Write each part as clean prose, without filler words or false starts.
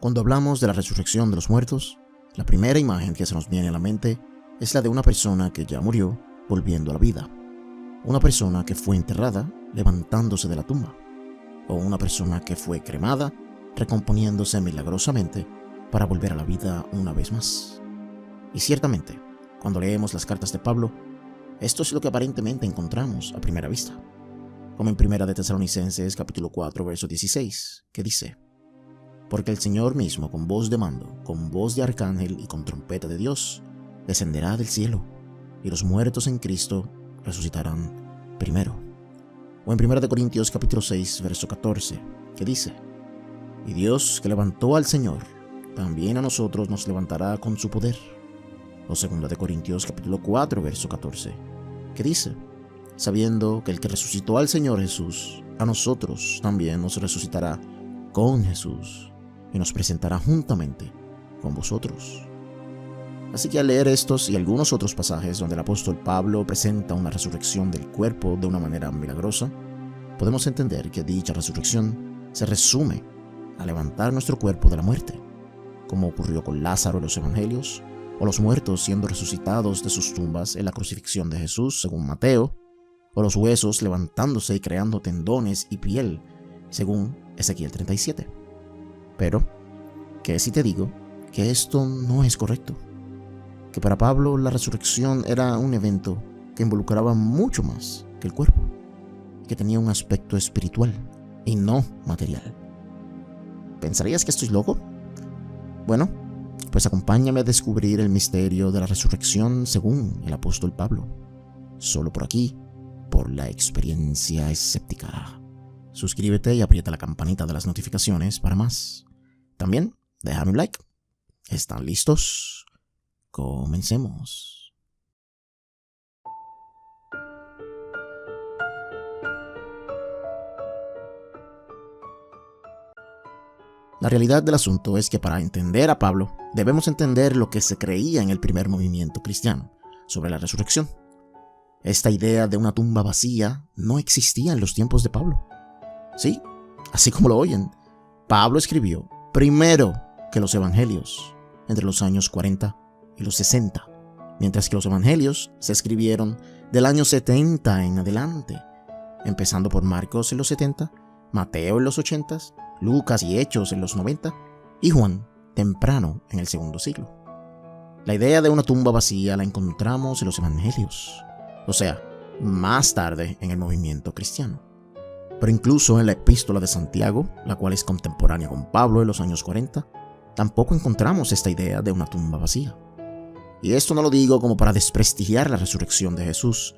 Cuando hablamos de la resurrección de los muertos, la primera imagen que se nos viene a la mente es la de una persona que ya murió volviendo a la vida. Una persona que fue enterrada levantándose de la tumba. O una persona que fue cremada recomponiéndose milagrosamente para volver a la vida una vez más. Y ciertamente, cuando leemos las cartas de Pablo, esto es lo que aparentemente encontramos a primera vista. Como en 1 de Tesalonicenses capítulo 4, verso 16, que dice: porque el Señor mismo, con voz de mando, con voz de arcángel y con trompeta de Dios, descenderá del cielo, y los muertos en Cristo resucitarán primero. O en 1 de Corintios capítulo 6, verso 14, que dice: y Dios, que levantó al Señor, también a nosotros nos levantará con su poder. O 2 de Corintios capítulo 4, verso 14, que dice: sabiendo que el que resucitó al Señor Jesús, a nosotros también nos resucitará con Jesús y nos presentará juntamente con vosotros. Así que al leer estos y algunos otros pasajes donde el apóstol Pablo presenta una resurrección del cuerpo de una manera milagrosa, podemos entender que dicha resurrección se resume a levantar nuestro cuerpo de la muerte, como ocurrió con Lázaro en los evangelios, o los muertos siendo resucitados de sus tumbas en la crucifixión de Jesús según Mateo, o los huesos levantándose y creando tendones y piel según Ezequiel 37. Pero, ¿qué si te digo que esto no es correcto? Que para Pablo la resurrección era un evento que involucraba mucho más que el cuerpo, que tenía un aspecto espiritual y no material. ¿Pensarías que estoy loco? Bueno, pues acompáñame a descubrir el misterio de la resurrección según el apóstol Pablo, solo por aquí, por la experiencia escéptica. Suscríbete y aprieta la campanita de las notificaciones para más. También, déjame un like. ¿Están listos? Comencemos. La realidad del asunto es que para entender a Pablo, debemos entender lo que se creía en el primer movimiento cristiano sobre la resurrección. Esta idea de una tumba vacía no existía en los tiempos de Pablo. Sí, así como lo oyen, Pablo escribió primero que los evangelios entre los años 40 y los 60, mientras que los evangelios se escribieron del año 70 en adelante, empezando por Marcos en los 70, Mateo en los 80, Lucas y Hechos en los 90 y Juan temprano en el segundo siglo. La idea de una tumba vacía la encontramos en los evangelios, o sea, más tarde en el movimiento cristiano. Pero incluso en la epístola de Santiago, la cual es contemporánea con Pablo en los años 40, tampoco encontramos esta idea de una tumba vacía. Y esto no lo digo como para desprestigiar la resurrección de Jesús.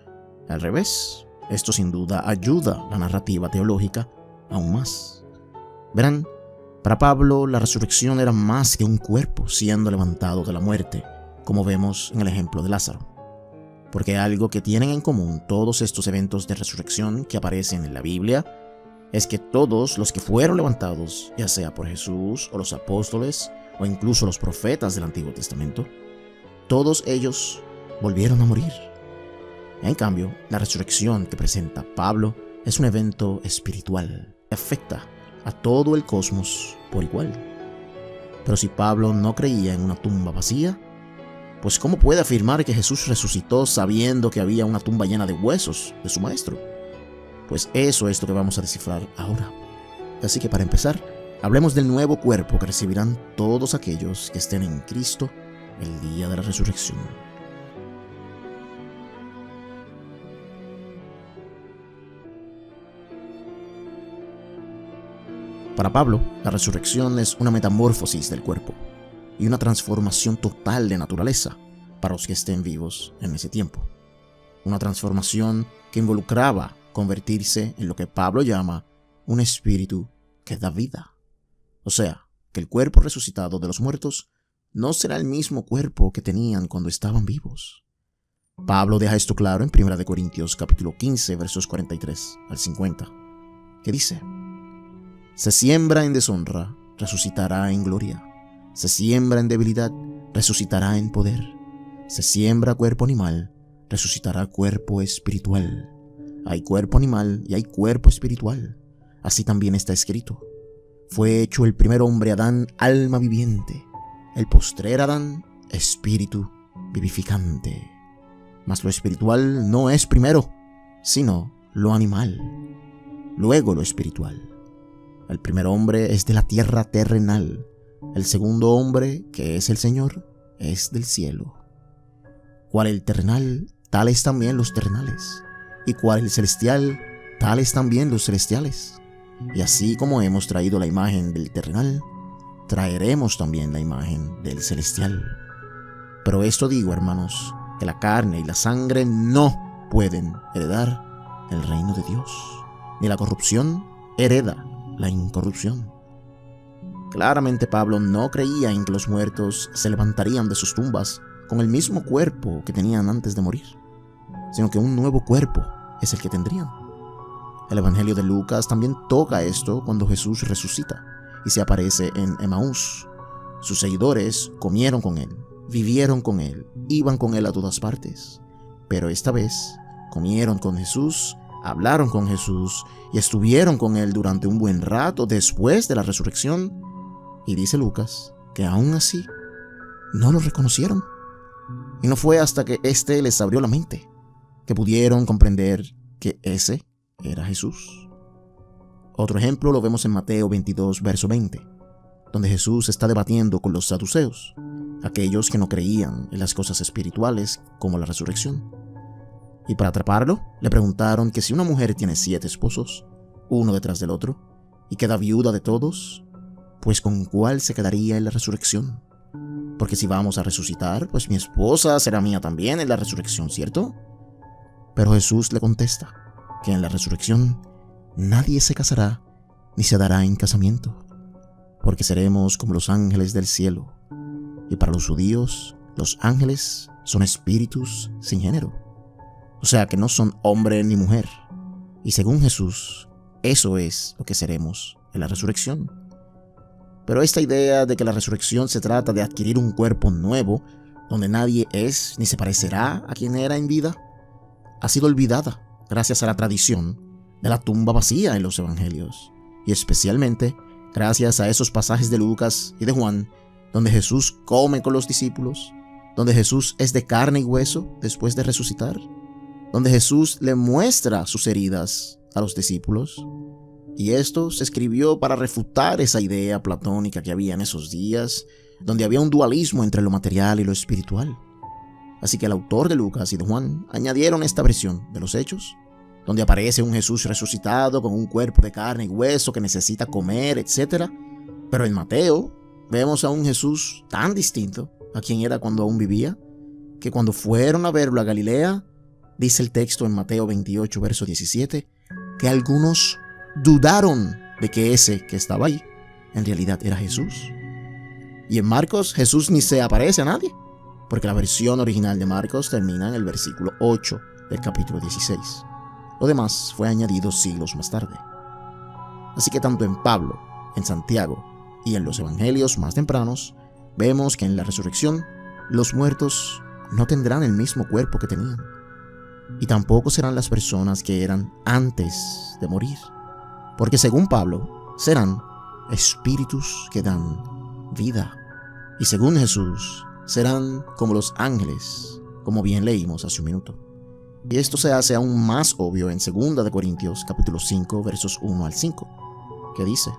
Al revés, esto sin duda ayuda la narrativa teológica aún más. Verán, para Pablo la resurrección era más que un cuerpo siendo levantado de la muerte, como vemos en el ejemplo de Lázaro. Porque algo que tienen en común todos estos eventos de resurrección que aparecen en la Biblia es que todos los que fueron levantados, ya sea por Jesús o los apóstoles o incluso los profetas del Antiguo Testamento, todos ellos volvieron a morir. En cambio, la resurrección que presenta Pablo es un evento espiritual que afecta a todo el cosmos por igual. Pero si Pablo no creía en una tumba vacía, pues ¿cómo puede afirmar que Jesús resucitó sabiendo que había una tumba llena de huesos de su maestro? Pues eso es lo que vamos a descifrar ahora. Así que para empezar, hablemos del nuevo cuerpo que recibirán todos aquellos que estén en Cristo el día de la resurrección. Para Pablo, la resurrección es una metamorfosis del cuerpo y una transformación total de naturaleza para los que estén vivos en ese tiempo. Una transformación que involucraba convertirse en lo que Pablo llama un espíritu que da vida. O sea, que el cuerpo resucitado de los muertos no será el mismo cuerpo que tenían cuando estaban vivos. Pablo deja esto claro en 1 de Corintios capítulo 15, versos 43 al 50, que dice: se siembra en deshonra, resucitará en gloria. Se siembra en debilidad, resucitará en poder. Se siembra cuerpo animal, resucitará cuerpo espiritual. Hay cuerpo animal y hay cuerpo espiritual. Así también está escrito: fue hecho el primer hombre Adán alma viviente, el postrer Adán espíritu vivificante. Mas lo espiritual no es primero, sino lo animal, luego lo espiritual. El primer hombre es de la tierra terrenal, el segundo hombre, que es el Señor, es del cielo. Cual el terrenal, tales también los terrenales, y cual el celestial, tales también los celestiales. Y así como hemos traído la imagen del terrenal, traeremos también la imagen del celestial. Pero esto digo, hermanos, que la carne y la sangre no pueden heredar el reino de Dios, ni la corrupción hereda la incorrupción. Claramente Pablo no creía en que los muertos se levantarían de sus tumbas con el mismo cuerpo que tenían antes de morir, sino que un nuevo cuerpo es el que tendrían. El Evangelio de Lucas también toca esto cuando Jesús resucita y se aparece en Emaús. Sus seguidores comieron con él, vivieron con él, iban con él a todas partes, pero esta vez comieron con Jesús, hablaron con Jesús y estuvieron con él durante un buen rato después de la resurrección. Y dice Lucas que aún así no lo reconocieron. Y no fue hasta que éste les abrió la mente que pudieron comprender que ese era Jesús. Otro ejemplo lo vemos en Mateo 22, verso 20, donde Jesús está debatiendo con los saduceos, aquellos que no creían en las cosas espirituales como la resurrección. Y para atraparlo, le preguntaron que si una mujer tiene 7 esposos, uno detrás del otro, y queda viuda de todos, pues ¿con cuál se quedaría en la resurrección? Porque si vamos a resucitar, pues mi esposa será mía también en la resurrección, ¿cierto? Pero Jesús le contesta que en la resurrección nadie se casará ni se dará en casamiento, porque seremos como los ángeles del cielo. Y para los judíos, los ángeles son espíritus sin género, o sea que no son hombre ni mujer. Y según Jesús, eso es lo que seremos en la resurrección. Pero esta idea de que la resurrección se trata de adquirir un cuerpo nuevo, donde nadie es ni se parecerá a quien era en vida, ha sido olvidada gracias a la tradición de la tumba vacía en los evangelios, y especialmente gracias a esos pasajes de Lucas y de Juan, donde Jesús come con los discípulos, donde Jesús es de carne y hueso después de resucitar, donde Jesús le muestra sus heridas a los discípulos. Y esto se escribió para refutar esa idea platónica que había en esos días, donde había un dualismo entre lo material y lo espiritual. Así que el autor de Lucas y de Juan añadieron esta versión de los hechos, donde aparece un Jesús resucitado con un cuerpo de carne y hueso que necesita comer, etc. Pero en Mateo vemos a un Jesús tan distinto a quien era cuando aún vivía, que cuando fueron a verlo a Galilea, dice el texto en Mateo 28, verso 17, que algunos dudaron de que ese que estaba ahí en realidad era Jesús. Y en Marcos, Jesús ni se aparece a nadie, porque la versión original de Marcos termina en el versículo 8 del capítulo 16. Lo demás fue añadido siglos más tarde. Así que tanto en Pablo, en Santiago y en los evangelios más tempranos, vemos que en la resurrección los muertos no tendrán el mismo cuerpo que tenían, y tampoco serán las personas que eran antes de morir, porque según Pablo, serán espíritus que dan vida. Y según Jesús, serán como los ángeles, como bien leímos hace un minuto. Y esto se hace aún más obvio en 2 de Corintios capítulo 5, versos 1 al 5, que dice: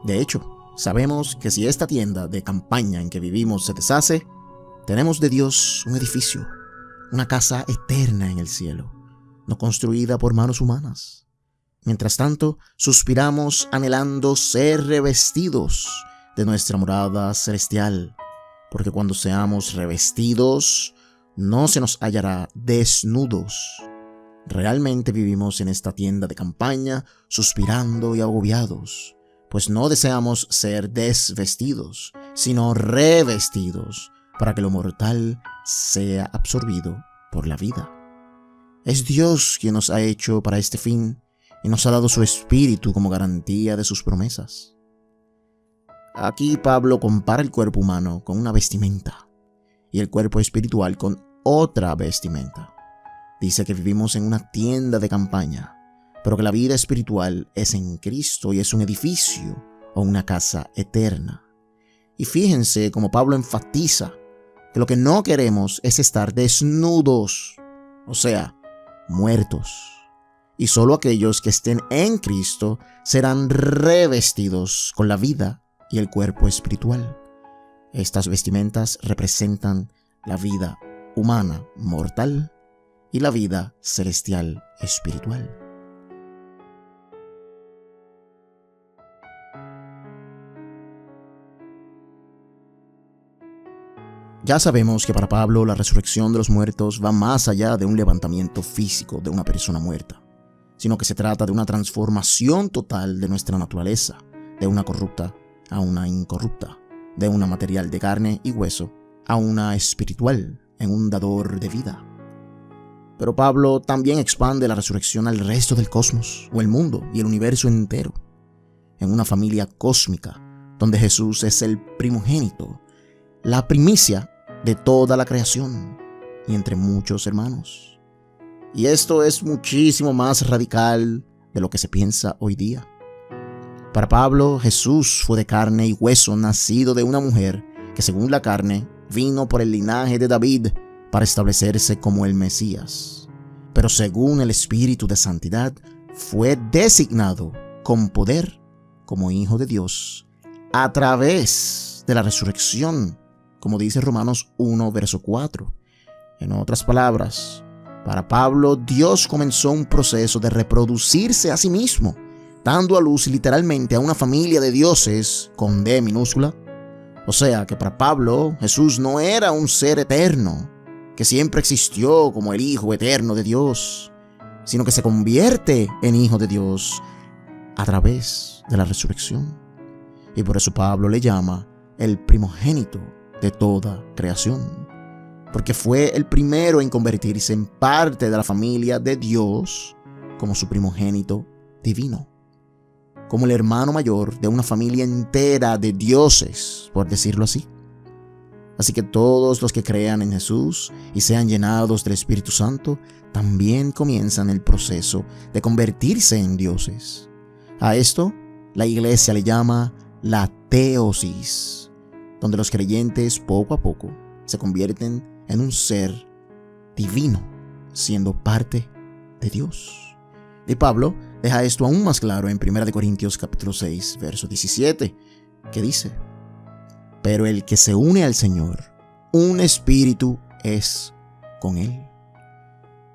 de hecho, sabemos que si esta tienda de campaña en que vivimos se deshace, tenemos de Dios un edificio, una casa eterna en el cielo, no construida por manos humanas. Mientras tanto, suspiramos anhelando ser revestidos de nuestra morada celestial, porque cuando seamos revestidos, no se nos hallará desnudos. Realmente vivimos en esta tienda de campaña, suspirando y agobiados, pues no deseamos ser desvestidos, sino revestidos, para que lo mortal sea absorbido por la vida. Es Dios quien nos ha hecho para este fin, y nos ha dado su espíritu como garantía de sus promesas. Aquí Pablo compara el cuerpo humano con una vestimenta y el cuerpo espiritual con otra vestimenta. Dice que vivimos en una tienda de campaña, pero que la vida espiritual es en Cristo y es un edificio o una casa eterna. Y fíjense cómo Pablo enfatiza que lo que no queremos es estar desnudos, o sea, muertos. Y solo aquellos que estén en Cristo serán revestidos con la vida y el cuerpo espiritual. Estas vestimentas representan la vida humana mortal y la vida celestial espiritual. Ya sabemos que para Pablo la resurrección de los muertos va más allá de un levantamiento físico de una persona muerta, sino que se trata de una transformación total de nuestra naturaleza, de una corrupta a una incorrupta, de una material de carne y hueso a una espiritual, en un dador de vida. Pero Pablo también expande la resurrección al resto del cosmos, o el mundo y el universo entero, en una familia cósmica, donde Jesús es el primogénito, la primicia de toda la creación, y entre muchos hermanos. Y esto es muchísimo más radical de lo que se piensa hoy día. Para Pablo, Jesús fue de carne y hueso, nacido de una mujer que según la carne vino por el linaje de David para establecerse como el Mesías. Pero según el Espíritu de Santidad, fue designado con poder como Hijo de Dios a través de la resurrección, como dice Romanos 1, verso 4. En otras palabras, para Pablo, Dios comenzó un proceso de reproducirse a sí mismo, dando a luz literalmente a una familia de dioses con D minúscula. O sea que para Pablo, Jesús no era un ser eterno, que siempre existió como el Hijo eterno de Dios, sino que se convierte en Hijo de Dios a través de la resurrección. Y por eso Pablo le llama el primogénito de toda creación, porque fue el primero en convertirse en parte de la familia de Dios como su primogénito divino, como el hermano mayor de una familia entera de dioses, por decirlo así. Así que todos los que crean en Jesús y sean llenados del Espíritu Santo también comienzan el proceso de convertirse en dioses. A esto la iglesia le llama la teosis, donde los creyentes poco a poco se convierten en un ser divino, siendo parte de Dios. Y Pablo deja esto aún más claro en 1 Corintios capítulo 6, verso 17, que dice: pero el que se une al Señor, un espíritu es con Él.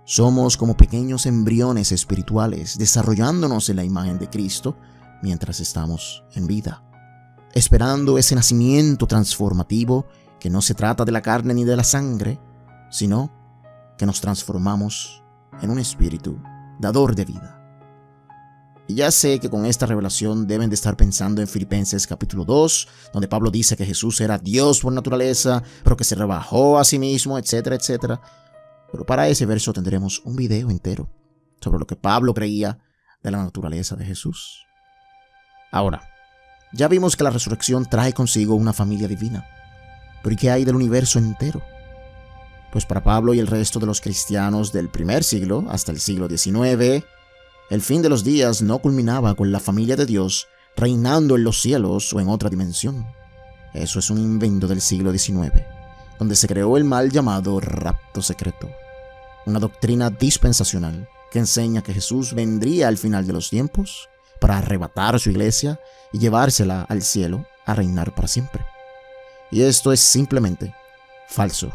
Somos como pequeños embriones espirituales desarrollándonos en la imagen de Cristo mientras estamos en vida, esperando ese nacimiento transformativo que no se trata de la carne ni de la sangre, sino que nos transformamos en un espíritu dador de vida. Y ya sé que con esta revelación deben de estar pensando en Filipenses capítulo 2, donde Pablo dice que Jesús era Dios por naturaleza, pero que se rebajó a sí mismo, etcétera, etcétera. Pero para ese verso tendremos un video entero sobre lo que Pablo creía de la naturaleza de Jesús. Ahora, ya vimos que la resurrección trae consigo una familia divina. ¿Pero y qué hay del universo entero? Pues para Pablo y el resto de los cristianos del primer siglo hasta el siglo XIX, el fin de los días no culminaba con la familia de Dios reinando en los cielos o en otra dimensión. Eso es un invento del siglo XIX, donde se creó el mal llamado rapto secreto, una doctrina dispensacional que enseña que Jesús vendría al final de los tiempos para arrebatar a su iglesia y llevársela al cielo a reinar para siempre. Y esto es simplemente falso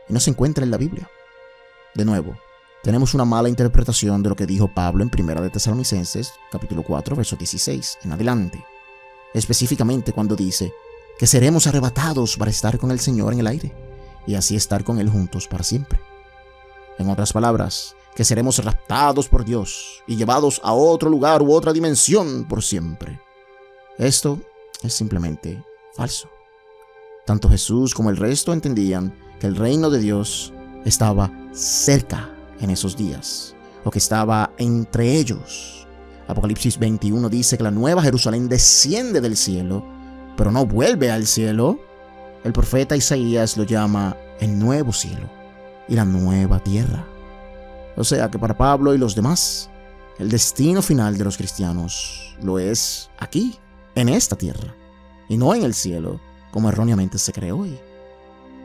y no se encuentra en la Biblia. De nuevo, tenemos una mala interpretación de lo que dijo Pablo en 1 de Tesalonicenses, capítulo 4, verso 16 en adelante. Específicamente cuando dice que seremos arrebatados para estar con el Señor en el aire y así estar con Él juntos para siempre. En otras palabras, que seremos raptados por Dios y llevados a otro lugar u otra dimensión por siempre. Esto es simplemente falso. Tanto Jesús como el resto entendían que el reino de Dios estaba cerca en esos días, o que estaba entre ellos. Apocalipsis 21 dice que la nueva Jerusalén desciende del cielo, pero no vuelve al cielo. El profeta Isaías lo llama el nuevo cielo y la nueva tierra. O sea que para Pablo y los demás, el destino final de los cristianos lo es aquí, en esta tierra y no en el cielo, como erróneamente se cree hoy.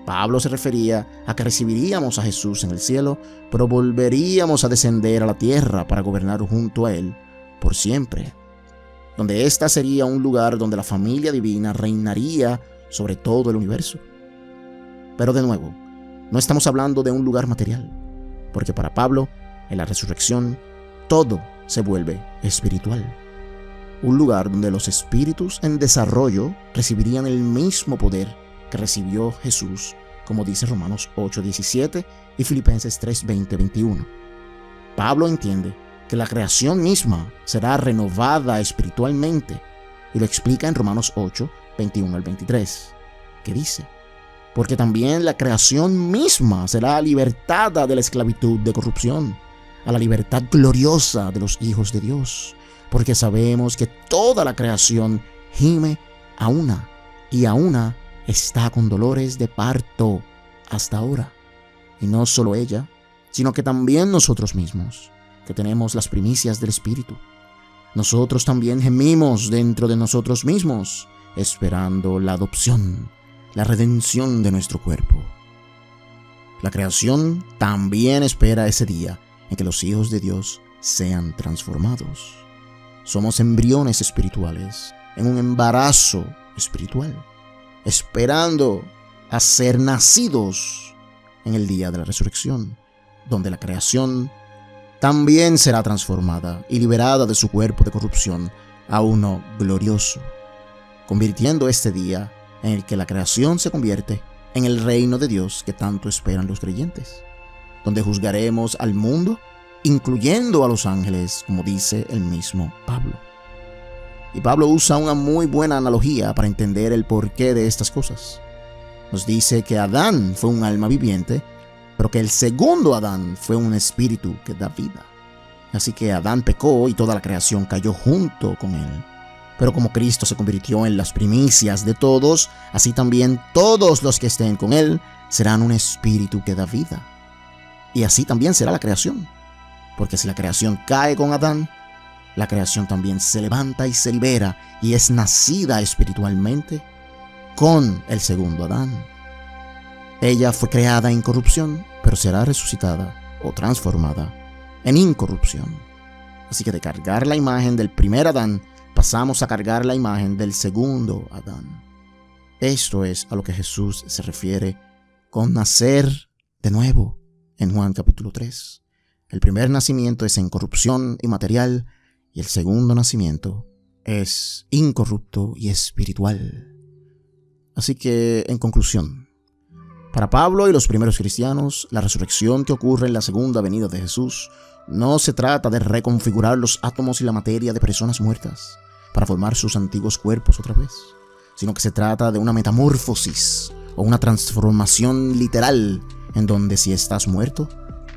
Pablo se refería a que recibiríamos a Jesús en el cielo, pero volveríamos a descender a la tierra para gobernar junto a Él por siempre, donde ésta sería un lugar donde la familia divina reinaría sobre todo el universo. Pero de nuevo, no estamos hablando de un lugar material, porque para Pablo, en la resurrección, todo se vuelve espiritual. Un lugar donde los espíritus en desarrollo recibirían el mismo poder que recibió Jesús, como dice Romanos 8:17 y Filipenses 3:20-21. Pablo entiende que la creación misma será renovada espiritualmente, y lo explica en Romanos 8:21-23, que dice: porque también la creación misma será libertada de la esclavitud de corrupción, a la libertad gloriosa de los hijos de Dios, porque sabemos que toda la creación gime a una y a una está con dolores de parto hasta ahora. Y no solo ella, sino que también nosotros mismos, que tenemos las primicias del Espíritu. Nosotros también gemimos dentro de nosotros mismos, esperando la adopción, la redención de nuestro cuerpo. La creación también espera ese día en que los hijos de Dios sean transformados. Somos embriones espirituales en un embarazo espiritual, esperando a ser nacidos en el día de la resurrección, donde la creación también será transformada y liberada de su cuerpo de corrupción a uno glorioso, convirtiendo este día en el que la creación se convierte en el reino de Dios que tanto esperan los creyentes, donde juzgaremos al mundo, incluyendo a los ángeles, como dice el mismo Pablo. Y Pablo usa una muy buena analogía para entender el porqué de estas cosas. Nos dice que Adán fue un alma viviente, pero que el segundo Adán fue un espíritu que da vida. Así que Adán pecó y toda la creación cayó junto con él. Pero como Cristo se convirtió en las primicias de todos, así también todos los que estén con Él serán un espíritu que da vida. Y así también será la creación. Porque si la creación cae con Adán, la creación también se levanta y se libera y es nacida espiritualmente con el segundo Adán. Ella fue creada en corrupción, pero será resucitada o transformada en incorrupción. Así que de cargar la imagen del primer Adán, pasamos a cargar la imagen del segundo Adán. Esto es a lo que Jesús se refiere con nacer de nuevo en Juan capítulo 3. El primer nacimiento es en corrupción y material, y el segundo nacimiento es incorrupto y espiritual. Así que, en conclusión, para Pablo y los primeros cristianos, la resurrección que ocurre en la segunda venida de Jesús no se trata de reconfigurar los átomos y la materia de personas muertas para formar sus antiguos cuerpos otra vez, sino que se trata de una metamorfosis o una transformación literal en donde si estás muerto,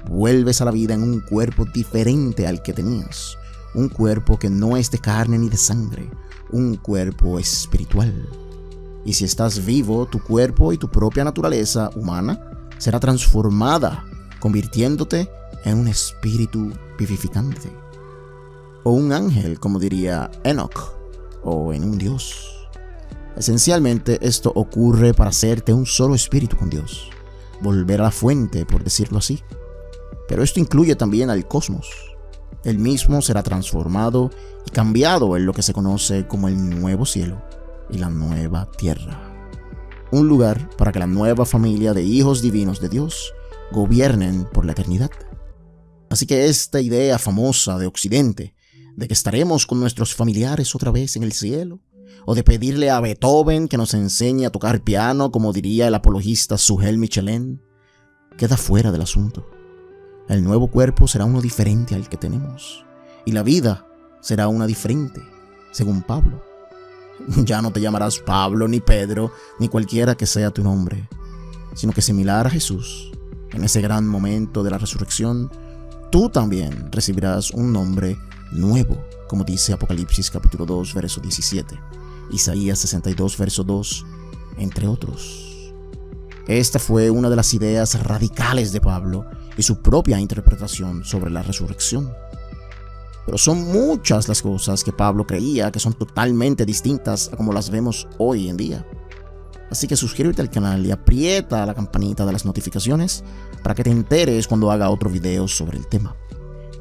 vuelves a la vida en un cuerpo diferente al que tenías, un cuerpo que no es de carne ni de sangre, un cuerpo espiritual. Y si estás vivo, tu cuerpo y tu propia naturaleza humana será transformada, convirtiéndote en un espíritu vivificante, o un ángel, como diría Enoch, o en un Dios. Esencialmente, esto ocurre para hacerte un solo espíritu con Dios, volver a la fuente, por decirlo así. Pero esto incluye también al cosmos. El mismo será transformado y cambiado en lo que se conoce como el nuevo cielo y la nueva tierra. Un lugar para que la nueva familia de hijos divinos de Dios gobiernen por la eternidad. Así que esta idea famosa de Occidente, de que estaremos con nuestros familiares otra vez en el cielo, o de pedirle a Beethoven que nos enseñe a tocar piano, como diría el apologista Suhel Michelin, queda fuera del asunto. El nuevo cuerpo será uno diferente al que tenemos, y la vida será una diferente, según Pablo. Ya no te llamarás Pablo, ni Pedro, ni cualquiera que sea tu nombre, sino que similar a Jesús, en ese gran momento de la resurrección, tú también recibirás un nombre nuevo, como dice Apocalipsis capítulo 2, verso 17, Isaías 62, verso 2, entre otros. Esta fue una de las ideas radicales de Pablo y su propia interpretación sobre la resurrección. Pero son muchas las cosas que Pablo creía que son totalmente distintas a como las vemos hoy en día. Así que suscríbete al canal y aprieta la campanita de las notificaciones para que te enteres cuando haga otro video sobre el tema.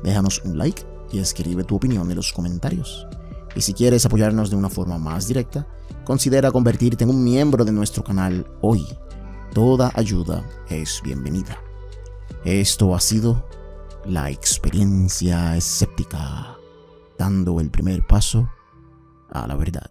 Déjanos un like y escribe tu opinión en los comentarios. Y si quieres apoyarnos de una forma más directa, considera convertirte en un miembro de nuestro canal hoy. Toda ayuda es bienvenida. Esto ha sido La Experiencia Escéptica, dando el primer paso a la verdad.